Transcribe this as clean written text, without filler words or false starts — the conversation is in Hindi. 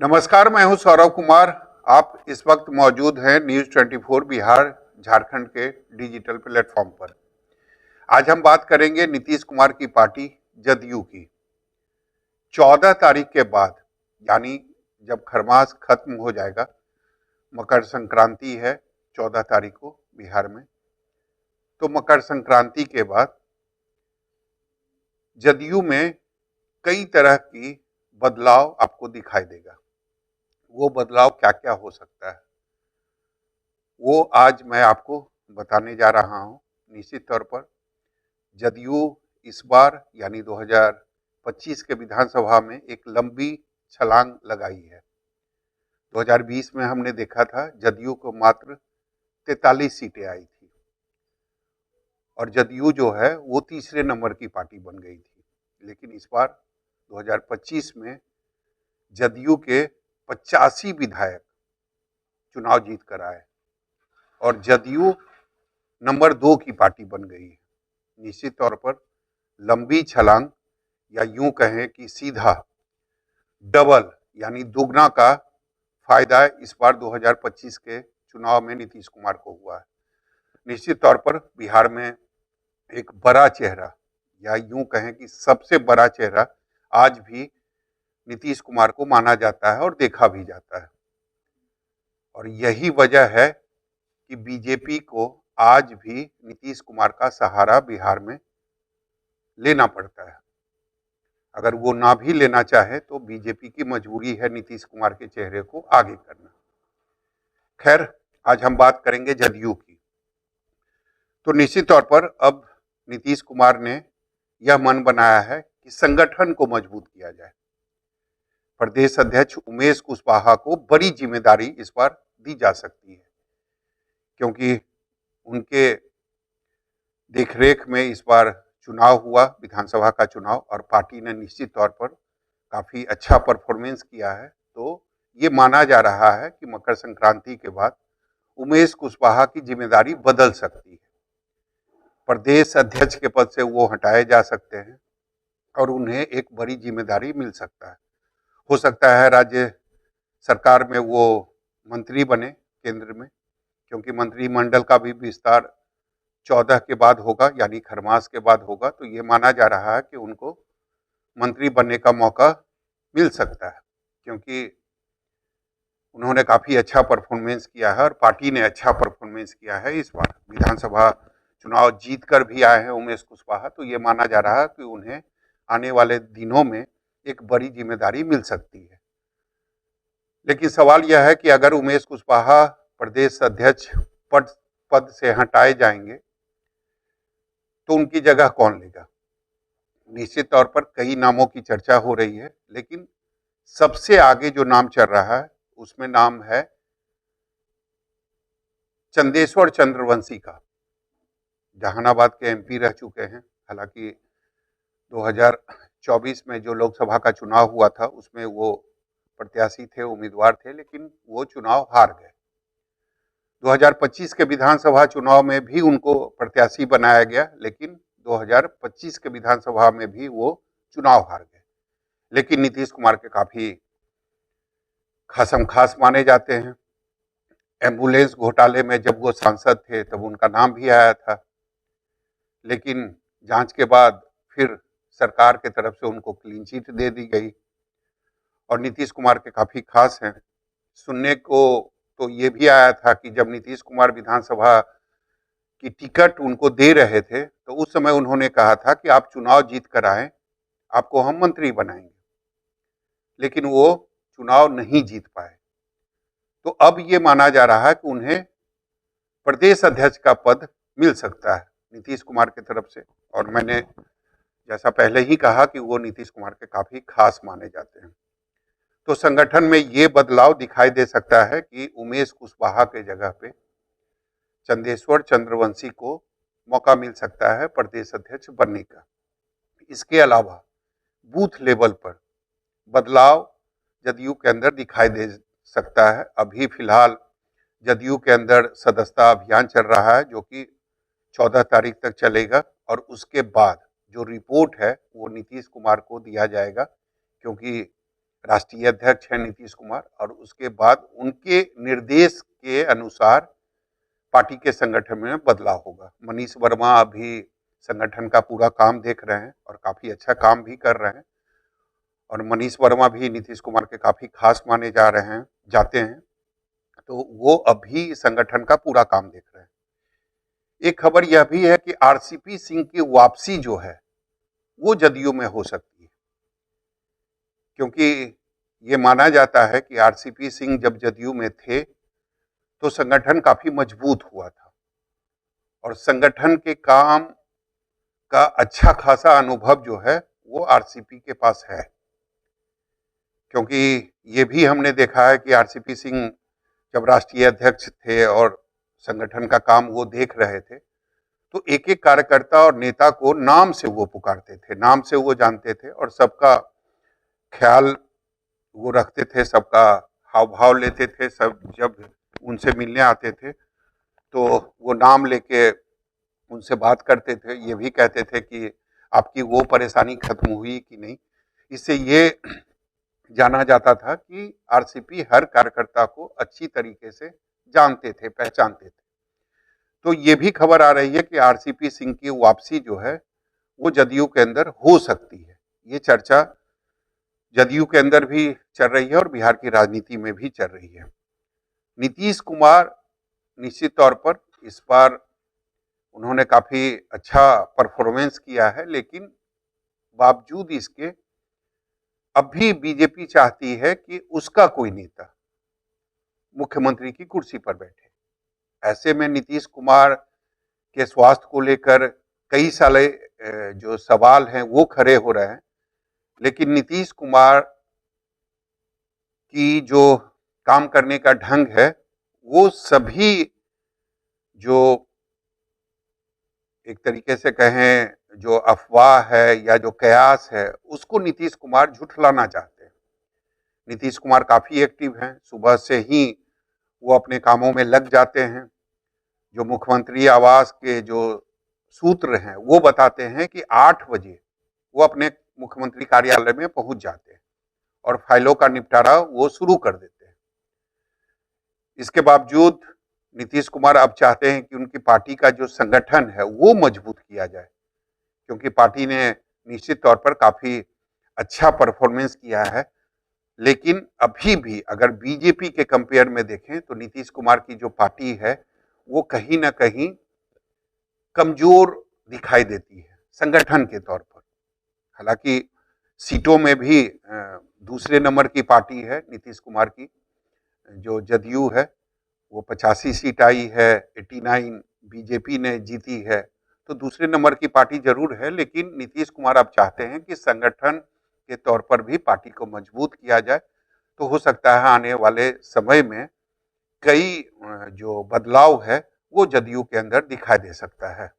नमस्कार, मैं हूं सौरभ कुमार। आप इस वक्त मौजूद हैं न्यूज 24 बिहार झारखंड के डिजिटल प्लेटफॉर्म पर। आज हम बात करेंगे नीतीश कुमार की पार्टी जदयू की। 14 तारीख के बाद, यानी जब खरमास खत्म हो जाएगा, मकर संक्रांति है 14 तारीख को बिहार में, तो मकर संक्रांति के बाद जदयू में कई तरह की बदलाव आपको दिखाई देगा। वो बदलाव क्या क्या हो सकता है, वो आज मैं आपको बताने जा रहा हूं। निश्चित तौर पर जदयू इस बार यानी 2025 के विधानसभा में एक लंबी छलांग लगाई है। 2020 में हमने देखा था जदयू को मात्र 43 सीटें आई थी और जदयू जो है वो तीसरे नंबर की पार्टी बन गई थी। लेकिन इस बार 2025 में जदयू के 85 विधायक चुनाव जीत कर आए और जदयू नंबर 2 की पार्टी बन गई है। निश्चित तौर पर लंबी छलांग, या यूं कहें कि सीधा डबल यानी दुगना का फायदा इस बार 2025 के चुनाव में नीतीश कुमार को हुआ है। निश्चित तौर पर बिहार में एक बड़ा चेहरा, या यूं कहें कि सबसे बड़ा चेहरा आज भी नीतीश कुमार को माना जाता है और देखा भी जाता है। और यही वजह है कि बीजेपी को आज भी नीतीश कुमार का सहारा बिहार में लेना पड़ता है। अगर वो ना भी लेना चाहे तो बीजेपी की मजबूरी है नीतीश कुमार के चेहरे को आगे करना। खैर, आज हम बात करेंगे जदयू की। तो निश्चित तौर पर अब नीतीश कुमार ने यह मन बनाया है कि संगठन को मजबूत किया जाए। प्रदेश अध्यक्ष उमेश कुशवाहा को बड़ी जिम्मेदारी इस बार दी जा सकती है, क्योंकि उनके देखरेख में इस बार चुनाव हुआ, विधानसभा का चुनाव, और पार्टी ने निश्चित तौर पर काफ़ी अच्छा परफॉर्मेंस किया है। तो ये माना जा रहा है कि मकर संक्रांति के बाद उमेश कुशवाहा की जिम्मेदारी बदल सकती है। प्रदेश अध्यक्ष के पद से वो हटाए जा सकते हैं और उन्हें एक बड़ी जिम्मेदारी मिल सकता है। हो सकता है राज्य सरकार में वो मंत्री बने केंद्र में, क्योंकि मंत्रिमंडल का भी विस्तार 14 के बाद होगा, यानी खरमास के बाद होगा। तो ये माना जा रहा है कि उनको मंत्री बनने का मौका मिल सकता है, क्योंकि उन्होंने काफ़ी अच्छा परफॉर्मेंस किया है और पार्टी ने अच्छा परफॉर्मेंस किया है। इस बार विधानसभा चुनाव जीत कर भी आए हैं उमेश कुशवाहा। तो ये माना जा रहा है कि उन्हें आने वाले दिनों में एक बड़ी जिम्मेदारी मिल सकती है। लेकिन सवाल यह है कि अगर उमेश कुशवाहा प्रदेश अध्यक्ष पद से हटाए जाएंगे तो उनकी जगह कौन लेगा। निश्चित तौर पर कई नामों की चर्चा हो रही है, लेकिन सबसे आगे जो नाम चल रहा है उसमें नाम है चंदेश्वर चंद्रवंशी का। जहानाबाद के एमपी रह चुके हैं। हालांकि 2024 में जो लोकसभा का चुनाव हुआ था उसमें वो प्रत्याशी थे, उम्मीदवार थे, लेकिन वो चुनाव हार गए। 2025 के विधानसभा चुनाव में भी उनको प्रत्याशी बनाया गया, लेकिन 2025 के विधानसभा में भी वो चुनाव हार गए। लेकिन नीतीश कुमार के काफ़ी खासम खास माने जाते हैं। एम्बुलेंस घोटाले में जब वो सांसद थे तब उनका नाम भी आया था, लेकिन जांच के बाद फिर सरकार के तरफ से उनको क्लीन चिट दे दी गई। और नीतीश कुमार के काफ़ी खास हैं। सुनने को तो ये भी आया था कि जब नीतीश कुमार विधानसभा की टिकट उनको दे रहे थे तो उस समय उन्होंने कहा था कि आप चुनाव जीत कर आए, आपको हम मंत्री बनाएंगे। लेकिन वो चुनाव नहीं जीत पाए। तो अब ये माना जा रहा है कि उन्हें प्रदेश अध्यक्ष का पद मिल सकता है नीतीश कुमार की तरफ से। और मैंने जैसा पहले ही कहा कि वो नीतीश कुमार के काफ़ी खास माने जाते हैं। तो संगठन में ये बदलाव दिखाई दे सकता है कि उमेश कुशवाहा के जगह पे चंदेश्वर चंद्रवंशी को मौका मिल सकता है प्रदेश अध्यक्ष बनने का। इसके अलावा बूथ लेवल पर बदलाव जदयू के अंदर दिखाई दे सकता है। अभी फिलहाल जदयू के अंदर सदस्यता अभियान चल रहा है, जो कि 14 तारीख तक चलेगा, और उसके बाद जो रिपोर्ट है वो नीतीश कुमार को दिया जाएगा, क्योंकि राष्ट्रीय अध्यक्ष हैं नीतीश कुमार, और उसके बाद उनके निर्देश के अनुसार पार्टी के संगठन में बदलाव होगा। मनीष वर्मा अभी संगठन का पूरा काम देख रहे हैं और काफी अच्छा काम भी कर रहे हैं, और मनीष वर्मा भी नीतीश कुमार के काफी खास माने जाते हैं, तो वो अभी संगठन का पूरा काम देख रहे हैं। एक खबर यह भी है कि आरसीपी सिंह की वापसी जो है वो जदयू में हो सकती है, क्योंकि ये माना जाता है कि आरसीपी सिंह जब जदयू में थे तो संगठन काफी मजबूत हुआ था, और संगठन के काम का अच्छा खासा अनुभव जो है वो आरसीपी के पास है। क्योंकि ये भी हमने देखा है कि आरसीपी सिंह जब राष्ट्रीय अध्यक्ष थे और संगठन का काम वो देख रहे थे, तो एक एक कार्यकर्ता और नेता को नाम से वो पुकारते थे, नाम से वो जानते थे, और सबका ख्याल वो रखते थे, सबका हाव भाव लेते थे। सब जब उनसे मिलने आते थे तो वो नाम लेके उनसे बात करते थे, ये भी कहते थे कि आपकी वो परेशानी खत्म हुई कि नहीं। इससे ये जाना जाता था कि आरसीपी हर कार्यकर्ता को अच्छी तरीके से जानते थे, पहचानते थे। तो ये भी खबर आ रही है कि आरसीपी सिंह की वापसी जो है वो जदयू के अंदर हो सकती है। ये चर्चा जदयू के अंदर भी चल रही है और बिहार की राजनीति में भी चल रही है। नीतीश कुमार निश्चित तौर पर इस बार उन्होंने काफी अच्छा परफॉर्मेंस किया है, लेकिन बावजूद इसके अब भी बीजेपी चाहती है कि उसका कोई नेता मुख्यमंत्री की कुर्सी पर बैठे। ऐसे में नीतीश कुमार के स्वास्थ्य को लेकर कई सारे जो सवाल हैं वो खड़े हो रहे हैं, लेकिन नीतीश कुमार की जो काम करने का ढंग है वो सभी जो एक तरीके से कहें जो अफवाह है या जो कयास है उसको नीतीश कुमार झुठलाना चाहते हैं। नीतीश कुमार काफी एक्टिव हैं, सुबह से ही वो अपने कामों में लग जाते हैं। जो मुख्यमंत्री आवास के जो सूत्र हैं वो बताते हैं कि 8 बजे वो अपने मुख्यमंत्री कार्यालय में पहुंच जाते हैं और फाइलों का निपटारा वो शुरू कर देते हैं। इसके बावजूद नीतीश कुमार अब चाहते हैं कि उनकी पार्टी का जो संगठन है वो मजबूत किया जाए, क्योंकि पार्टी ने निश्चित तौर पर काफी अच्छा परफॉर्मेंस किया है। लेकिन अभी भी अगर बीजेपी के कंपेयर में देखें तो नीतीश कुमार की जो पार्टी है वो कहीं ना कहीं कमजोर दिखाई देती है संगठन के तौर पर। हालांकि सीटों में भी दूसरे नंबर की पार्टी है नीतीश कुमार की, जो जदयू है वो 85 सीट आई है, 89 बीजेपी ने जीती है, तो दूसरे नंबर की पार्टी जरूर है। लेकिन नीतीश कुमार अब चाहते हैं कि संगठन के तौर पर भी पार्टी को मजबूत किया जाए, तो हो सकता है आने वाले समय में कई जो बदलाव है वो जदयू के अंदर दिखाई दे सकता है।